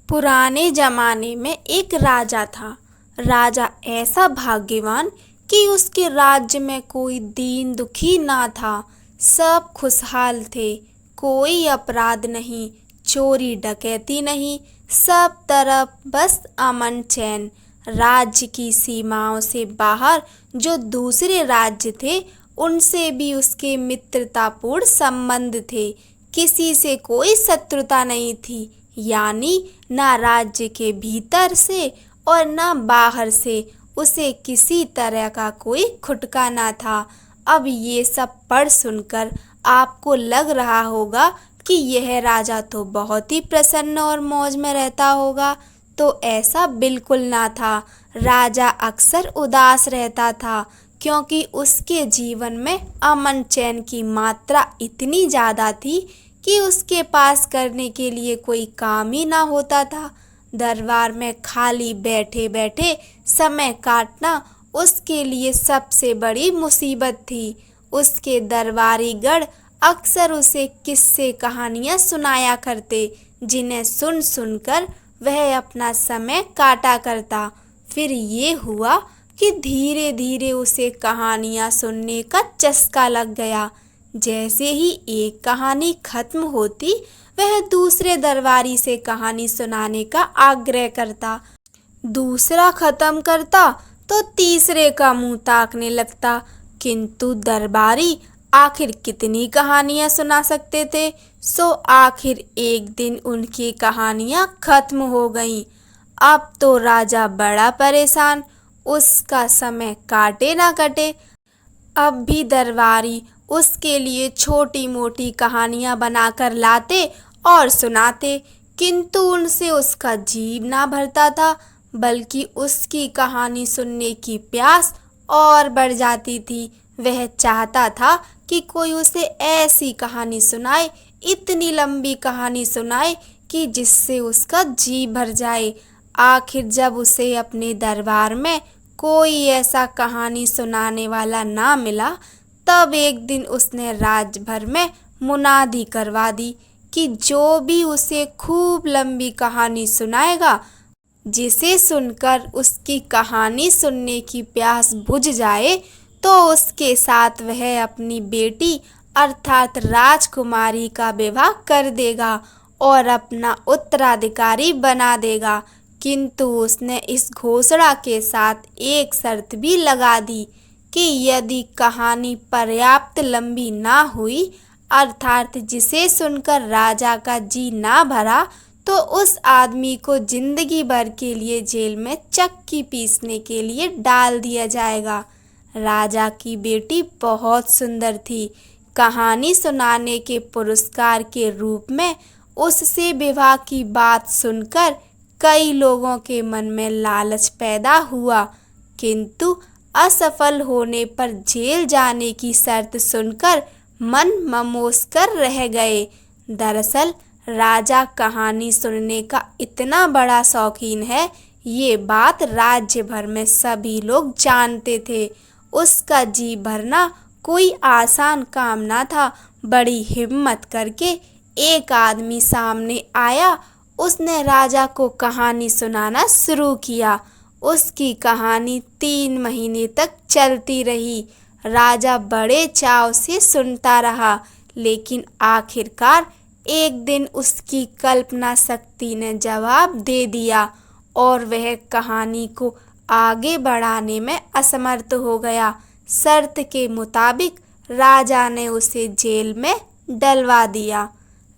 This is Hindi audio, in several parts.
पुराने जमाने में एक राजा था। राजा ऐसा भाग्यवान कि उसके राज्य में कोई दीन दुखी ना था। सब खुशहाल थे, कोई अपराध नहीं, चोरी डकैती नहीं, सब तरफ बस अमन चैन। राज्य की सीमाओं से बाहर जो दूसरे राज्य थे, उनसे भी उसके मित्रतापूर्ण संबंध थे। किसी से कोई शत्रुता नहीं थी, यानी ना राज्य के भीतर से और ना बाहर से उसे किसी तरह का कोई खुटका ना था। अब ये सब पढ़ सुनकर आपको लग रहा होगा कि यह राजा तो बहुत ही प्रसन्न और मौज में रहता होगा, तो ऐसा बिल्कुल ना था। राजा अक्सर उदास रहता था, क्योंकि उसके जीवन में अमन चैन की मात्रा इतनी ज़्यादा थी कि उसके पास करने के लिए कोई काम ही ना होता था। दरबार में खाली बैठे बैठे समय काटना उसके लिए सबसे बड़ी मुसीबत थी। उसके दरबारी गण अक्सर उसे किस्से कहानियाँ सुनाया करते, जिन्हें सुन सुनकर वह अपना समय काटा करता। फिर ये हुआ कि धीरे धीरे उसे कहानियाँ सुनने का चस्का लग गया। जैसे ही एक कहानी खत्म होती, वह दूसरे दरबारी से कहानी सुनाने का आग्रह करता। दूसरा खत्म करता तो तीसरे का मुंह ताकने लगता, किंतु दरबारी आखिर कितनी कहानियां सुना सकते थे। सो आखिर एक दिन उनकी कहानियां खत्म हो गईं। अब तो राजा बड़ा परेशान, उसका समय काटे ना कटे। अब भी दरबारी उसके लिए छोटी मोटी कहानियां बनाकर लाते और सुनाते, किंतु उनसे उसका जीव ना भरता था, बल्कि उसकी कहानी सुनने की प्यास और बढ़ जाती थी। वह चाहता था कि कोई उसे ऐसी कहानी सुनाए, इतनी लंबी कहानी सुनाए कि जिससे उसका जी भर जाए। आखिर जब उसे अपने दरबार में कोई ऐसा कहानी सुनाने वाला ना मिला, तब एक दिन उसने राज्य भर में मुनादी करवा दी कि जो भी उसे खूब लंबी कहानी सुनाएगा, जिसे सुनकर उसकी कहानी सुनने की प्यास बुझ जाए, तो उसके साथ वह अपनी बेटी अर्थात राजकुमारी का विवाह कर देगा और अपना उत्तराधिकारी बना देगा। किंतु उसने इस घोषणा के साथ एक शर्त भी लगा दी कि यदि कहानी पर्याप्त लंबी ना हुई, अर्थात जिसे सुनकर राजा का जी ना भरा, तो उस आदमी को जिंदगी भर के लिए जेल में चक्की पीसने के लिए डाल दिया जाएगा। राजा की बेटी बहुत सुंदर थी। कहानी सुनाने के पुरस्कार के रूप में उससे विवाह की बात सुनकर कई लोगों के मन में लालच पैदा हुआ, किंतु असफल होने पर जेल जाने की शर्त सुनकर मन ममोस कर रह गए। दरअसल राजा कहानी सुनने का इतना बड़ा शौकीन है, ये बात राज्य भर में सभी लोग जानते थे। उसका जी भरना कोई आसान काम ना था। बड़ी हिम्मत करके एक आदमी सामने आया, उसने राजा को कहानी सुनाना शुरू किया। उसकी कहानी 3 महीने तक चलती रही। राजा बड़े चाव से सुनता रहा, लेकिन आखिरकार एक दिन उसकी कल्पना शक्ति ने जवाब दे दिया और वह कहानी को आगे बढ़ाने में असमर्थ हो गया। शर्त के मुताबिक राजा ने उसे जेल में डलवा दिया।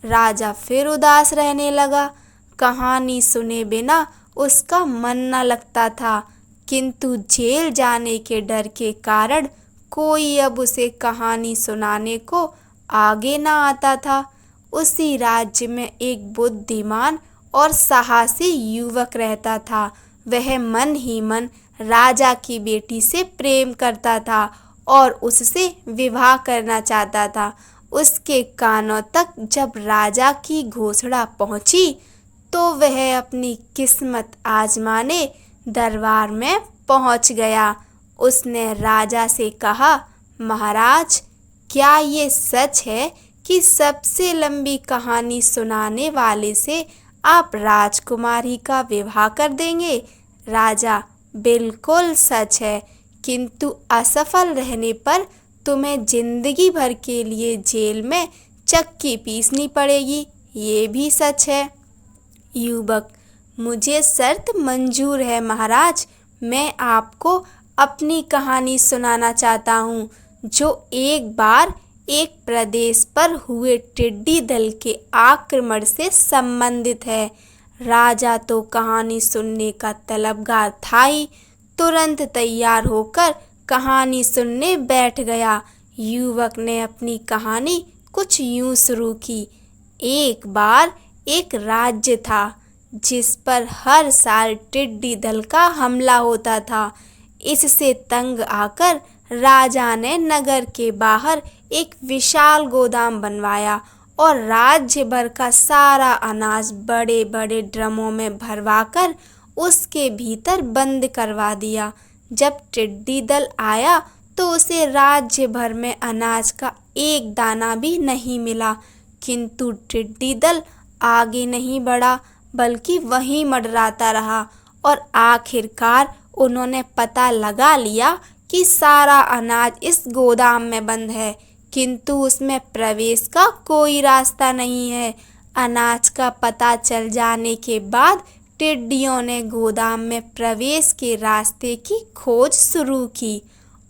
राजा फिर उदास रहने लगा। कहानी सुने बिना उसका मन न लगता था, किंतु जेल जाने के डर के कारण कोई अब उसे कहानी सुनाने को आगे न आता था। उसी राज्य में एक बुद्धिमान और साहसी युवक रहता था। वह मन ही मन राजा की बेटी से प्रेम करता था और उससे विवाह करना चाहता था। उसके कानों तक जब राजा की घोषणा पहुंची, तो वह अपनी किस्मत आजमाने दरबार में पहुंच गया। उसने राजा से कहा, महाराज, क्या ये सच है कि सबसे लंबी कहानी सुनाने वाले से आप राजकुमारी का विवाह कर देंगे। राजा, बिल्कुल सच है, किंतु असफल रहने पर तुम्हें जिंदगी भर के लिए जेल में चक्की पीसनी पड़ेगी, ये भी सच है। युवक, मुझे शर्त मंजूर है महाराज। मैं आपको अपनी कहानी सुनाना चाहता हूँ, जो एक बार एक प्रदेश पर हुए टिड्डी दल के आक्रमण से संबंधित है। राजा तो कहानी सुनने का तलबगार था ही, तुरंत तैयार होकर कहानी सुनने बैठ गया। युवक ने अपनी कहानी कुछ यूं शुरू की। एक बार एक राज्य था जिस पर हर साल टिड्डी दल का हमला होता था। इससे तंग आकर राजा ने नगर के बाहर एक विशाल गोदाम बनवाया और राज्य भर का सारा अनाज बड़े बड़े ड्रमों में भरवाकर उसके भीतर बंद करवा दिया। जब टिड्डी दल आया तो उसे राज्य भर में अनाज का एक दाना भी नहीं मिला, किंतु टिड्डी दल आगे नहीं बढ़ा बल्कि वहीं मंडराता रहा और आखिरकार उन्होंने पता लगा लिया कि सारा अनाज इस गोदाम में बंद है, किंतु उसमें प्रवेश का कोई रास्ता नहीं है। अनाज का पता चल जाने के बाद टिड्डियों ने गोदाम में प्रवेश के रास्ते की खोज शुरू की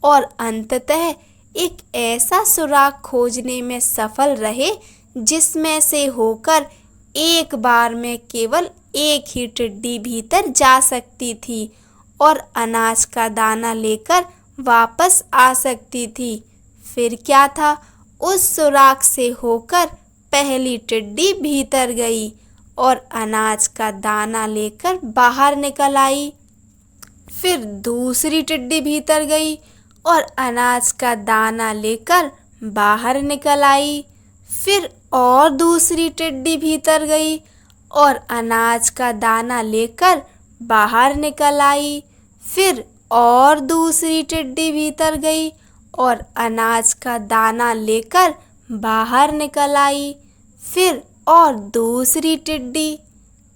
और अंततः एक ऐसा सुराग खोजने में सफल रहे जिसमें से होकर एक बार में केवल एक ही टिड्डी भीतर जा सकती थी और अनाज का दाना लेकर वापस आ सकती थी। फिर क्या था, उस सुराग से होकर पहली टिड्डी भीतर गई और अनाज का दाना लेकर बाहर निकल आई। फिर दूसरी टिड्डी भीतर गई और अनाज का दाना लेकर बाहर निकल आई। फिर और दूसरी टिड्डी भीतर गई और अनाज का दाना लेकर बाहर निकल आई। फिर और दूसरी टिड्डी भीतर गई और अनाज का दाना लेकर बाहर निकल आई। फिर और दूसरी टिड्डी।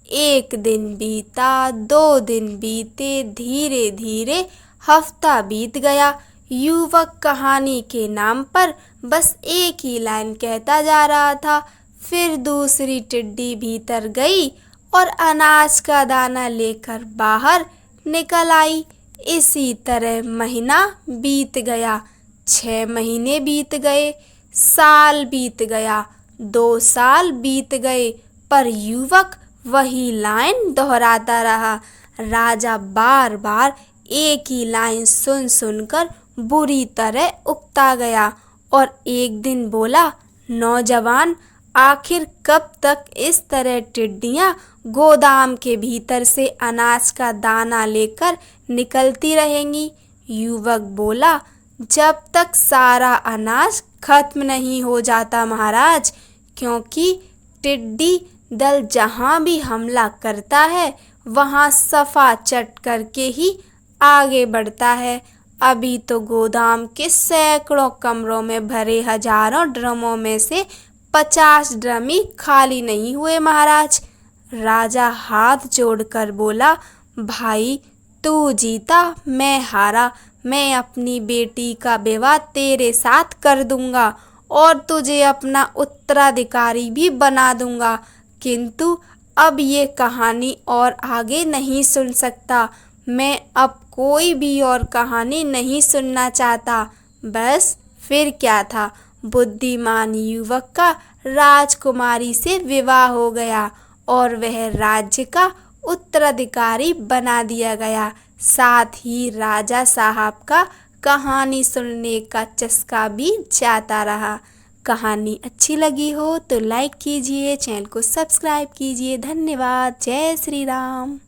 एक दिन बीता, 2 दिन बीते, धीरे धीरे हफ्ता बीत गया। युवक कहानी के नाम पर बस एक ही लाइन कहता जा रहा था। फिर दूसरी टिड्डी भीतर गई और अनाज का दाना लेकर बाहर निकल आई। इसी तरह महीना बीत गया, 6 महीने बीत गए, साल बीत गया, 2 साल बीत गए, पर युवक वही लाइन दोहराता रहा। राजा बार बार एक ही लाइन सुन सुनकर बुरी तरह उकता गया और एक दिन बोला, नौजवान, आखिर कब तक इस तरह टिड्डियां गोदाम के भीतर से अनाज का दाना लेकर निकलती रहेंगी? युवक बोला, जब तक सारा अनाज खत्म नहीं हो जाता महाराज, क्योंकि टिड्डी दल जहाँ भी हमला करता है वहाँ सफा चट करके ही आगे बढ़ता है। अभी तो गोदाम के सैकड़ों कमरों में भरे हजारों ड्रमों में से 50 ड्रम ही खाली नहीं हुए महाराज। राजा हाथ जोड़कर बोला, भाई तू जीता, मैं हारा। मैं अपनी बेटी का विवाह तेरे साथ कर दूंगा और तुझे अपना उत्तराधिकारी भी बना दूंगा, किंतु अब ये कहानी और आगे नहीं सुन सकता। मैं अब कोई भी और कहानी नहीं सुनना चाहता। बस फिर क्या था, बुद्धिमान युवक का राजकुमारी से विवाह हो गया और वह राज्य का उत्तराधिकारी बना दिया गया। साथ ही राजा साहब का कहानी सुनने का चस्का भी जाता रहा। कहानी अच्छी लगी हो तो लाइक कीजिए, चैनल को सब्सक्राइब कीजिए। धन्यवाद। जय श्री राम।